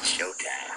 Showtime.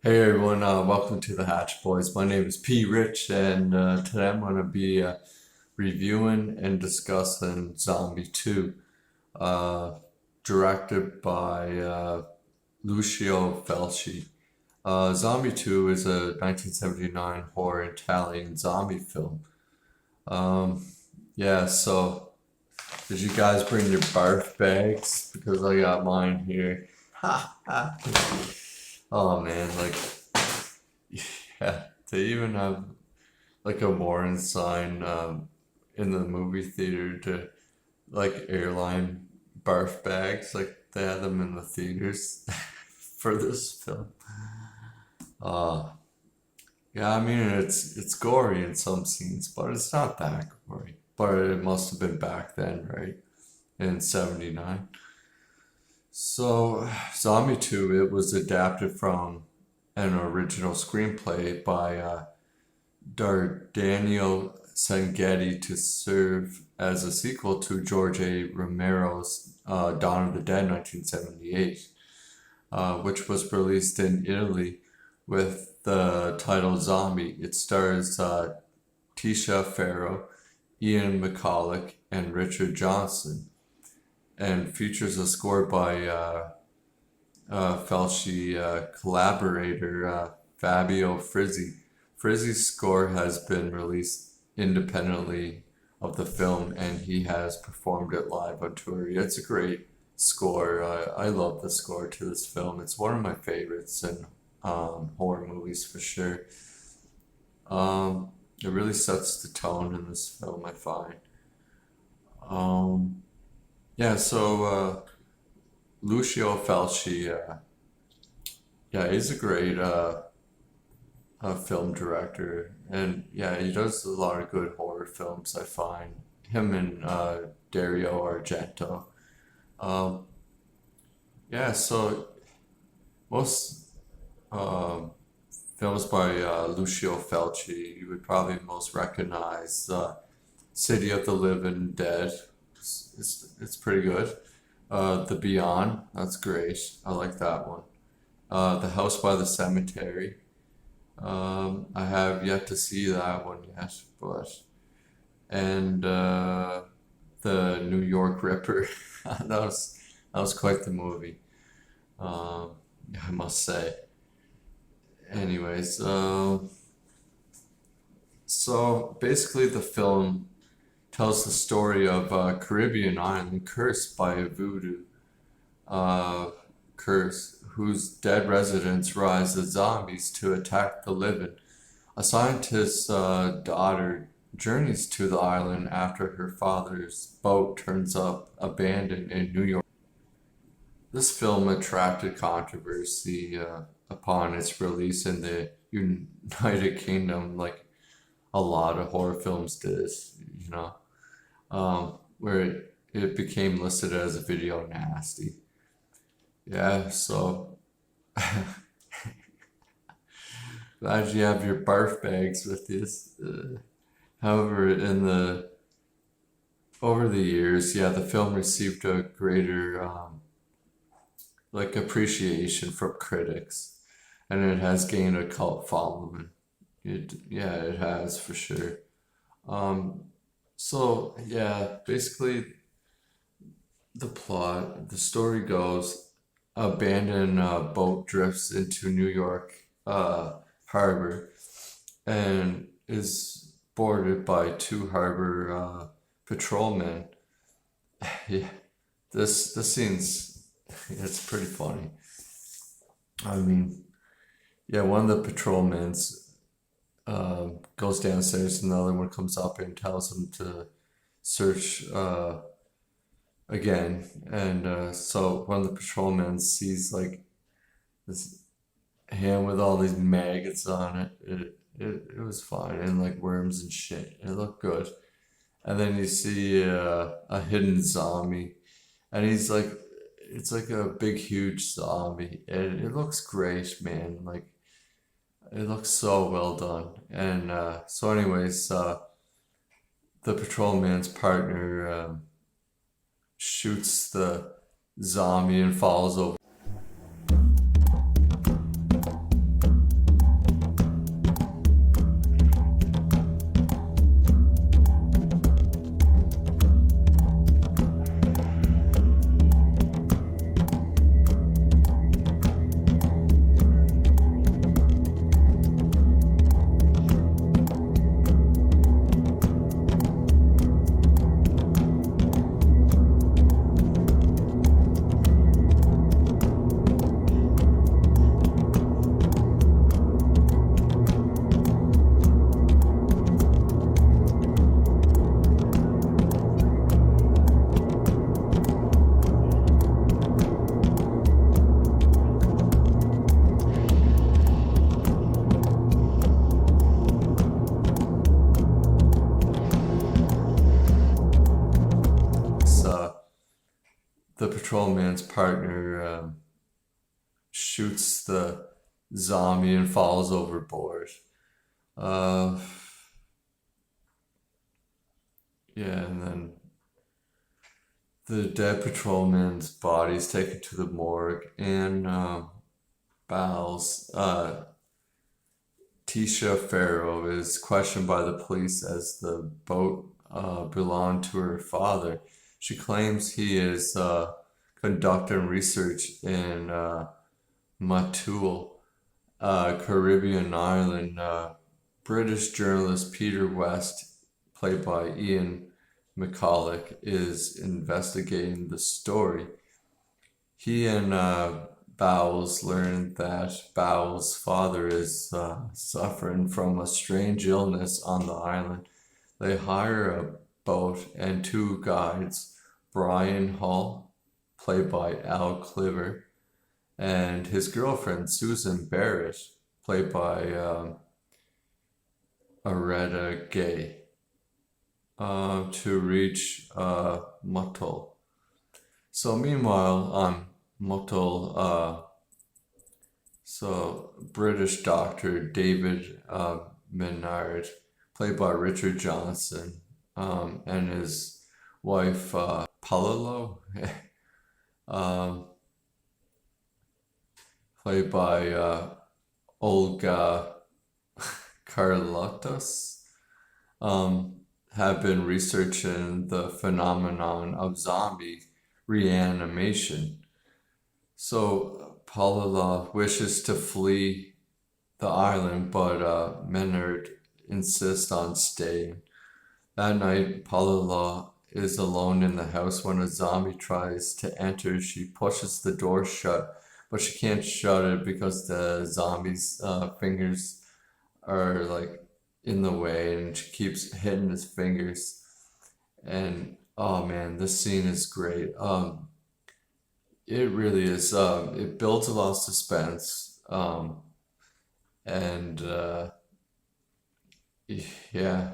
Hey everyone, welcome to the Hatch Boys. My name is P. Rich, and today I'm going to be reviewing and discussing Zombie 2, uh, directed by Lucio Fulci. Zombie 2 is a 1979 horror Italian zombie film. Um, so did you guys bring your barf bags? Because I got mine here. Oh man, yeah, they even have like a warning sign in the movie theater to like airline barf bags. Like they had them in the theaters for this film. Uh yeah, I mean it's gory in some scenes, but it's not that gory. But it must have been back then, right? In '79. So, Zombie 2, it was adapted from an original screenplay by Daniel Sanghetti to serve as a sequel to George A. Romero's Dawn of the Dead 1978, which was released in Italy with the title Zombie. It stars Tisha Farrow, Ian McCulloch, and Richard Johnson, and features a score by Fulci collaborator Fabio Frizzi. Frizzi's score has been released independently of the film, and he has performed it live on tour. It's a great score. I love the score to this film. It's one of my favorites in horror movies for sure. It really sets the tone in this film, I find. Um, yeah, so Lucio Fulci, yeah, he's a great film director, and yeah, he does a lot of good horror films. I find him and Dario Argento. Um, yeah, so most um, films by Lucio Fulci, you would probably most recognize City of the Living Dead. It's pretty good. The Beyond, that's great. I like that one. The House by the Cemetery. I have yet to see that one yet, but and the New York Ripper. That was quite the movie. Um, I must say. Anyways, so basically the film tells the story of a Caribbean island cursed by a voodoo uh, curse, whose dead residents rise as zombies to attack the living. A scientist's daughter journeys to the island after her father's boat turns up abandoned in New York. This film attracted controversy upon its release in the United Kingdom, like a lot of horror films did, you know. Where it became listed as a video nasty. Yeah, so glad you have your barf bags with you. However, over the years, yeah, the film received a greater like appreciation from critics, and it has gained a cult following. It has for sure. Um, so yeah, basically the story goes, abandoned boat drifts into New York harbor and is boarded by two harbor patrolmen. Yeah, this scene's it's pretty funny. I mean, yeah, one of the patrolmen's goes downstairs, and the other one comes up and tells him to search again. And so one of the patrolmen sees like this hand with all these maggots on it. It was fine, and like worms and shit. It looked good. And then you see a hidden zombie, and he's like, it's like a big, huge zombie. And it looks great, man. Like, it looks so well done. And so, anyways, the patrolman's partner shoots the zombie and falls over. man's partner shoots the zombie and falls overboard. Uh, yeah, and then the dead patrolman's body is taken to the morgue, and Bowles, Tisha Farrow, is questioned by the police as the boat belonged to her father. She claims he is conducting research in Matul, Caribbean island. British journalist Peter West, played by Ian McCulloch, is investigating the story. He and Bowles learn that Bowles' father is suffering from a strange illness on the island. They hire a boat and two guides, Brian Hall, played by Al Cliver, and his girlfriend Susan Barrett, played by Areta Gay, to reach Muttle. So meanwhile, on Muttle, so British doctor David Menard, played by Richard Johnson, and his wife Palillo, um, played by Olga Carlotas, have been researching the phenomenon of zombie reanimation. So Palillo wishes to flee the island, but Menard insists on staying. That night, Palillo is alone in the house when a zombie tries to enter. She pushes the door shut, but she can't shut it because the zombie's fingers are like in the way, and she keeps hitting his fingers. And oh man, this scene is great. It really is. It builds a lot of suspense. And yeah,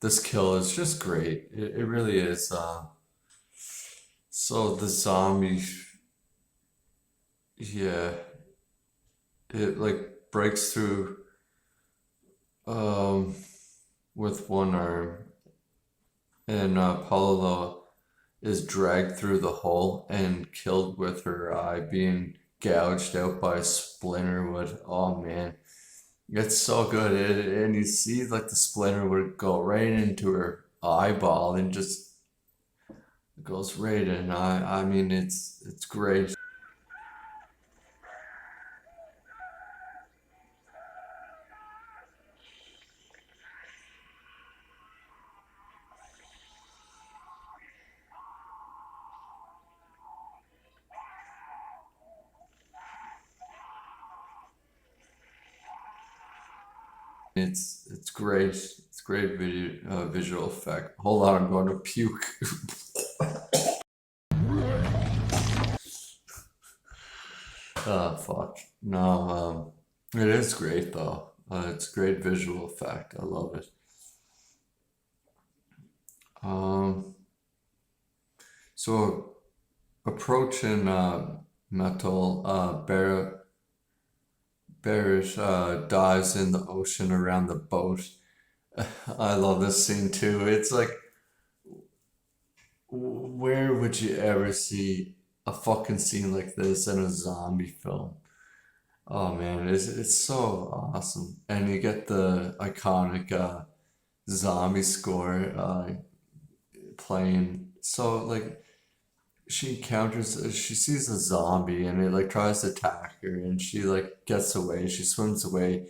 this kill is just great. It really is. So the zombie, yeah, it like breaks through um with one arm, and Paolo is dragged through the hole and killed with her eye being gouged out by a splinter wood. Oh man, it's so good. And you see like the splinter would go right into her eyeball and just goes right in. I mean it's great. It's great. It's great visual effect. Hold on, I'm going to puke. Oh fuck. No, it is great though. It's great visual effect. I love it. Um, so approaching metal, Barrett dives in the ocean around the boat. I love this scene too. It's like, where would you ever see a fucking scene like this in a zombie film? Oh man, it's so awesome. And you get the iconic zombie score playing. So like she sees a zombie and it like tries to attack her, and she like gets away. She swims away.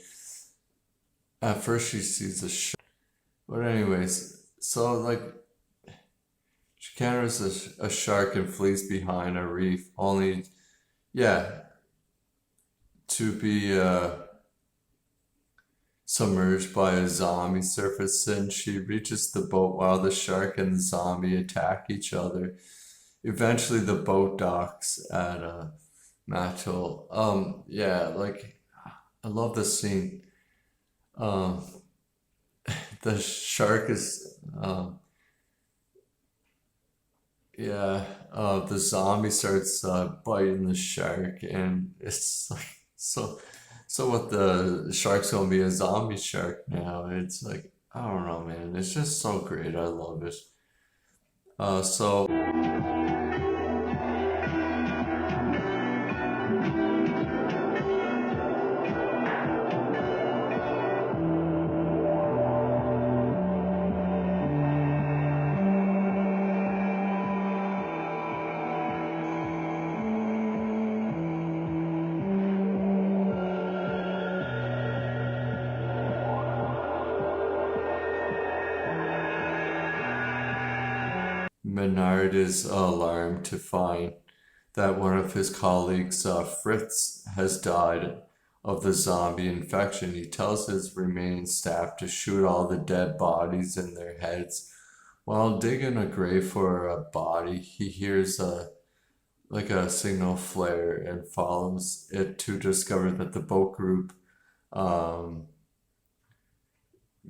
At first she sees a shark. But anyways, so like she encounters a shark and flees behind a reef, only, yeah, to be submerged by a zombie surface, and she reaches the boat while the shark and the zombie attack each other. Eventually the boat docks at Matul. Yeah, like I love this scene. Um, the shark is yeah, the zombie starts biting the shark, and it's like so. So what, the shark's gonna be a zombie shark now? It's like, I don't know, man. It's just so great. I love it. So Menard is alarmed to find that one of his colleagues, Fritz, has died of the zombie infection. He tells his remaining staff to shoot all the dead bodies in their heads. While digging a grave for a body, he hears a signal flare and follows it to discover that the boat group, um,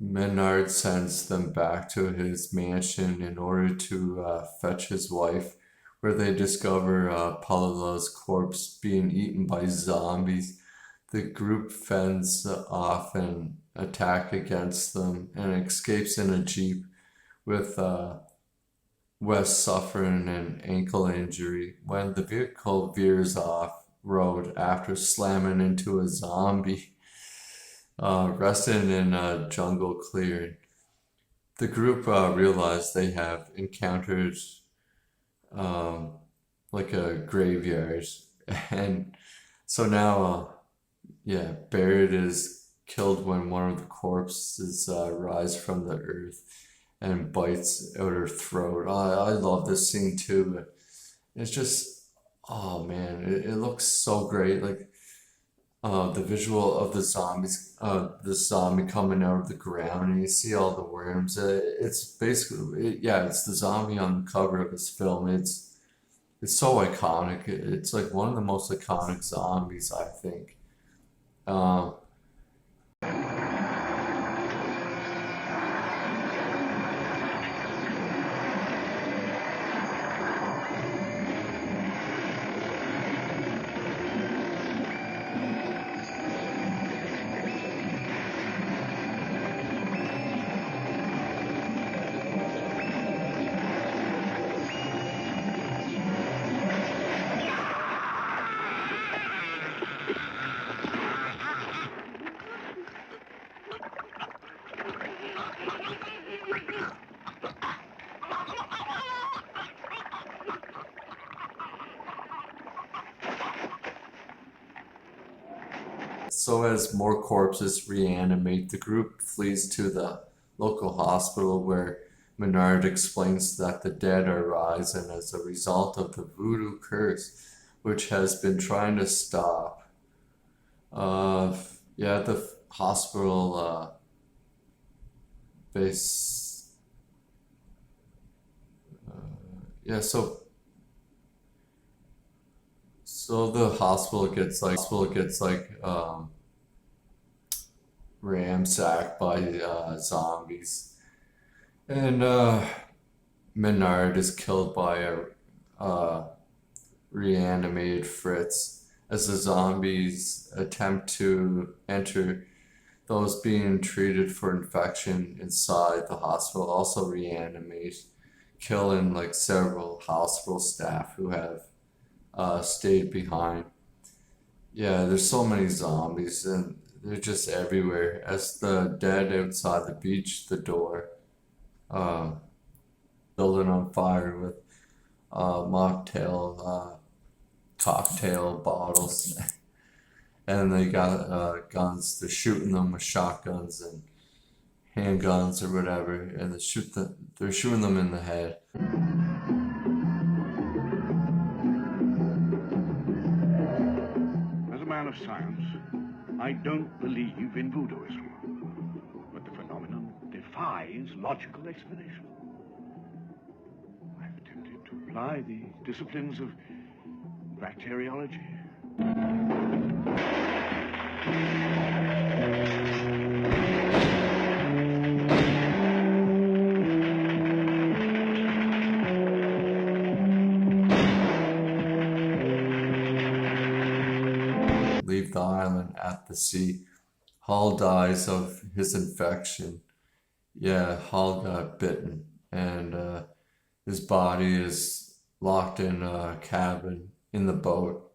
Menard sends them back to his mansion in order to fetch his wife, where they discover Palila's corpse being eaten by zombies. The group fends off an attack against them and escapes in a jeep, with Wes suffering an ankle injury when the vehicle veers off road after slamming into a zombie resting in a jungle clearing. The group realize they have encountered um, like a graveyard, and so now, yeah, Barrett is killed when one of the corpses rise from the earth and bites out her throat. I love this scene too. It's just, oh man, it looks so great. Like the visual of the zombie coming out of the ground, and you see all the worms. It's basically, yeah, it's the zombie on the cover of this film. It's so iconic. It's like one of the most iconic zombies, I think. Um, So as more corpses reanimate, the group flees to the local hospital, where Menard explains that the dead are rising as a result of the voodoo curse, which has been trying to stop. Uh, yeah, the hospital base. Yeah, so the hospital gets like ransacked by zombies, and Menard is killed by a uh, reanimated Fritz as the zombies attempt to enter. Those being treated for infection inside the hospital also reanimate, killing like several hospital staff who have stayed behind. Yeah, there's so many zombies, and they're just everywhere. As the dead outside the beach, the door, uh, building on fire with mocktail, cocktail bottles, and they got guns. They're shooting them with shotguns and handguns or whatever, and they're shooting them in the head. As a man of science, I don't believe in voodooism, but the phenomenon defies logical explanation. I've attempted to apply the disciplines of bacteriology. leave the island at the sea. Hall dies of his infection. Yeah, Hall got bitten, and his body is locked in a cabin in the boat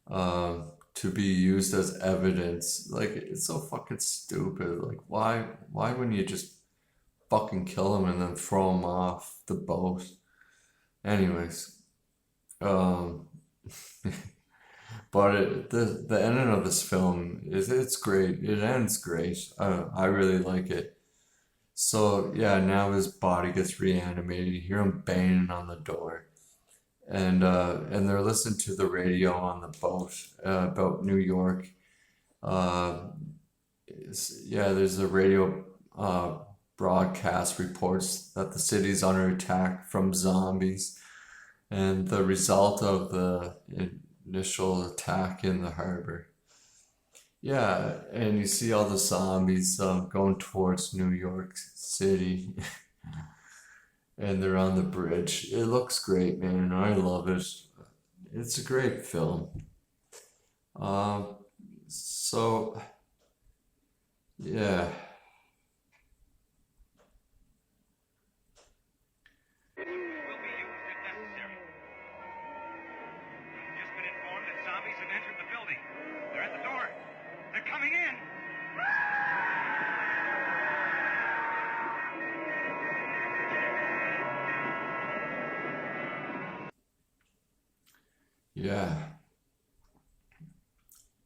to be used as evidence. Like, it's so fucking stupid. Like, why wouldn't you just fucking kill him and then throw him off the boat? Anyways, um, but the ending of this film is it's great. It ends great. I really like it. So yeah, now his body gets reanimated. You hear him banging on the door, and they're listening to the radio on the boat about New York. Uh, yeah, there's a radio broadcast reports that the city's under attack from zombies, and the result of the initial attack in the harbor. Yeah, and you see all the zombies going towards New York City, and they're on the bridge. It looks great, man. I love it. It's a great film. Um, so yeah, Will be used if necessary. Just been informed that zombies have entered the building. They're at the door. They're coming in. yeah.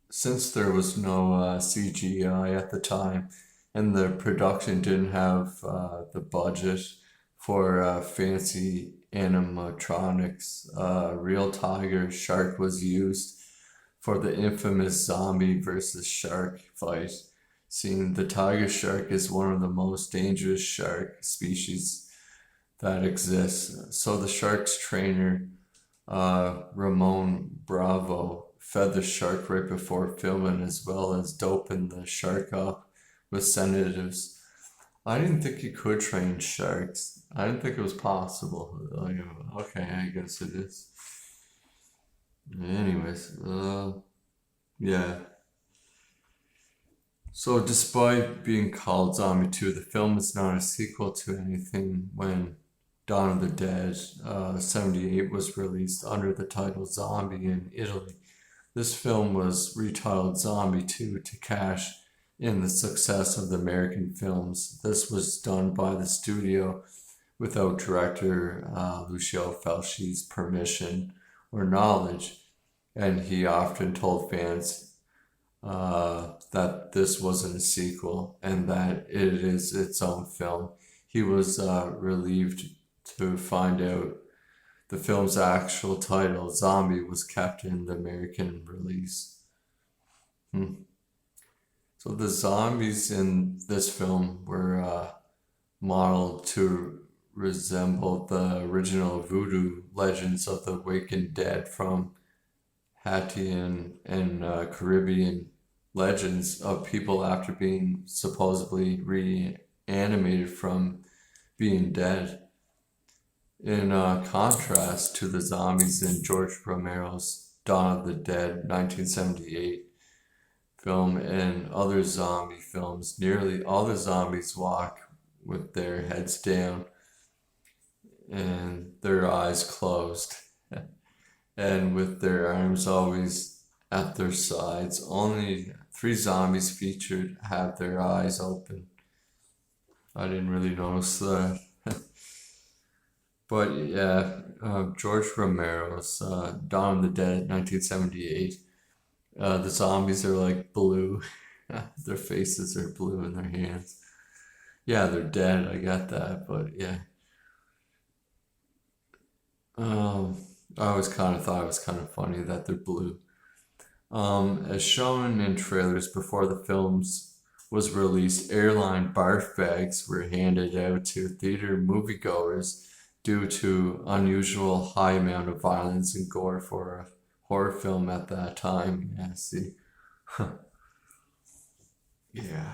Since there was no CGI at the time, and the production didn't have the budget for fancy animatronics, real tiger shark was used for the infamous zombie versus shark fight. Seeing the tiger shark is one of the most dangerous shark species that exists. So the shark's trainer, Ramon Bravo, fed the shark right before filming, as well as doping the shark up with sedatives. I didn't think you could train sharks. I didn't think it was possible. Like, okay, I guess it is. Anyways, yeah. So despite being called Zombie 2, the film is not a sequel to anything. When Dawn of the Dead 78 was released under the title Zombie in Italy, this film was retitled Zombie 2 to cash in the success of the American films. This was done by the studio without director Lucio Fulci's permission or knowledge, and he often told fans that this wasn't a sequel and that it is its own film. He was relieved to find out the film's actual title, Zombie, was kept in the American release. So the zombies in this film were modeled to resemble the original voodoo legends of the Waking Dead from Hattian and Caribbean legends of people after being supposedly reanimated from being dead. In contrast to the zombies in George Romero's Dawn of the Dead 1978 film and other zombie films, nearly all the zombies walk with their heads down and their eyes closed, and with their arms always at their sides. Only 3 zombies featured have their eyes open. I didn't really notice that. But yeah, George Romero's Dawn of the Dead 1978. The zombies are like blue. Their faces are blue in their hands. Yeah, they're dead. I got that, but yeah. I always kind of thought it was kind of funny that they're blue. As shown in trailers before the films was released, airline barf bags were handed out to theater moviegoers due to unusual high amount of violence and gore for a horror film at that time. Yeah, see. Yeah.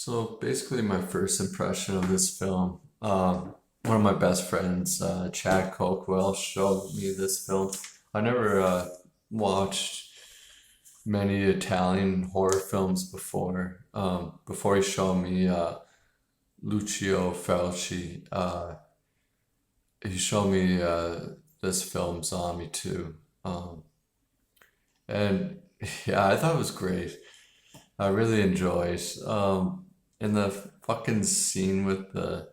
So basically, my first impression of this film, one of my best friends, Chad Coquell, showed me this film. I never watched many Italian horror films before. Before he showed me Lucio Fulci, he showed me this film, Zombie 2. Um, and yeah, I thought it was great. I really enjoyed. In the fucking scene with the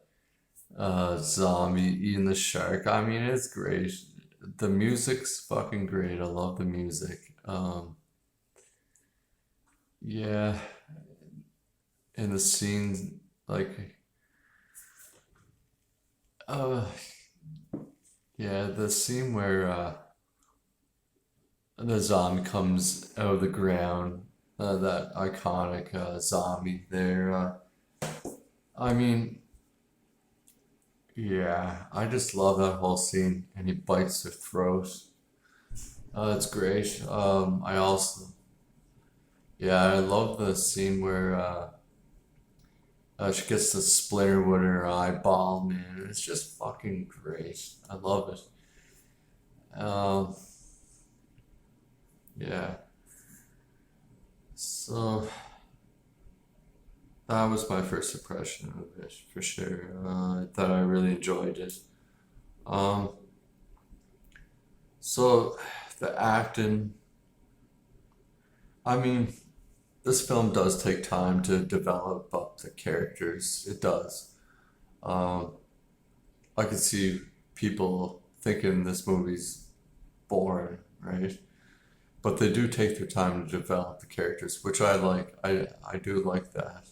zombie eating the shark. I mean, it's great. The music's fucking great. I love the music. Yeah, in the scene, like, uh, yeah, the scene where the zombie comes out of the ground, that iconic zombie there. I mean, yeah, I just love that whole scene, and he bites their throat. It's great. I also, yeah, I love the scene where she gets the splinter with her eyeball, man. It's just fucking great. I love it. Um, yeah. So that was my first impression of it for sure. I thought I really enjoyed it. Um, so the acting, I mean, this film does take time to develop up the characters. It does. Um, I could see people thinking this movie's boring, right? But they do take their time to develop the characters, which I like. I do like that.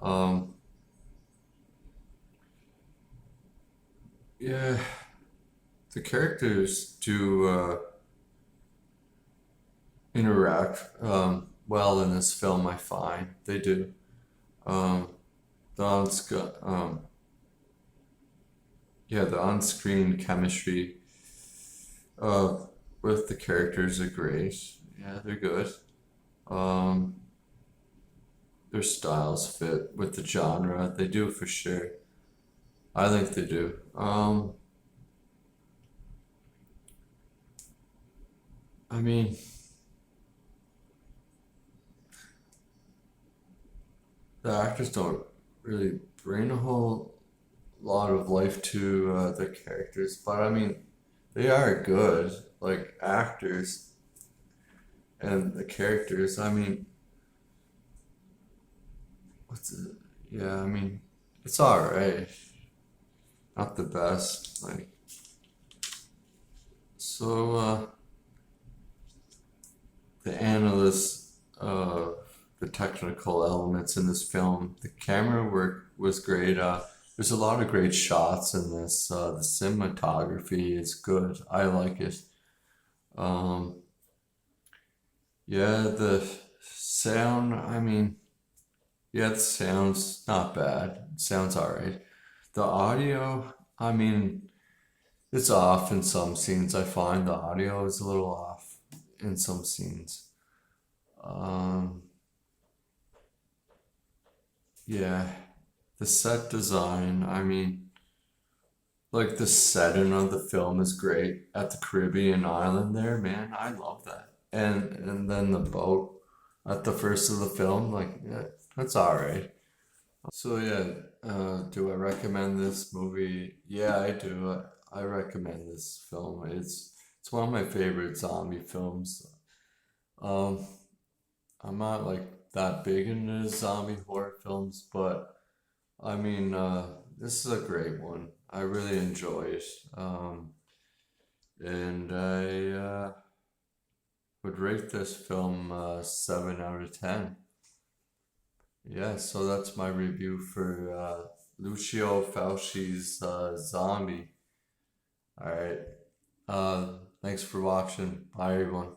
Um, yeah, the characters do interact well in this film. I find they do. Um, the yeah, the on-screen chemistry uh, with the characters are great. Yeah, they're good. Um, their styles fit with the genre. They do for sure. I think they do. I mean, the actors don't really bring a whole lot of life to their characters, but I mean, they are good, like actors and the characters. I mean, what's it? Yeah, I mean, it's all right. Not the best. Like, so the analysts of the technical elements in this film, the camera work was great. There's a lot of great shots in this. The cinematography is good. I like it. Um, yeah, the sound, I mean, yeah, the sound's not bad. It sounds all right. The audio, I mean, it's off in some scenes. I find the audio is a little off in some scenes. Um, yeah, the set design, I mean, like the setting of the film is great at the Caribbean island there, man. I love that. And then the boat at the first of the film, like, yeah, that's all right. So yeah, do I recommend this movie? Yeah, I do. I recommend this film. It's one of my favorite zombie films. Um, I'm not like that big into zombie horror films, but I mean, this is a great one. I really enjoy it. And I would rate this film 7 out of 10. Yeah, so that's my review for Lucio Fulci's Zombie. All right. Thanks for watching. Bye, everyone.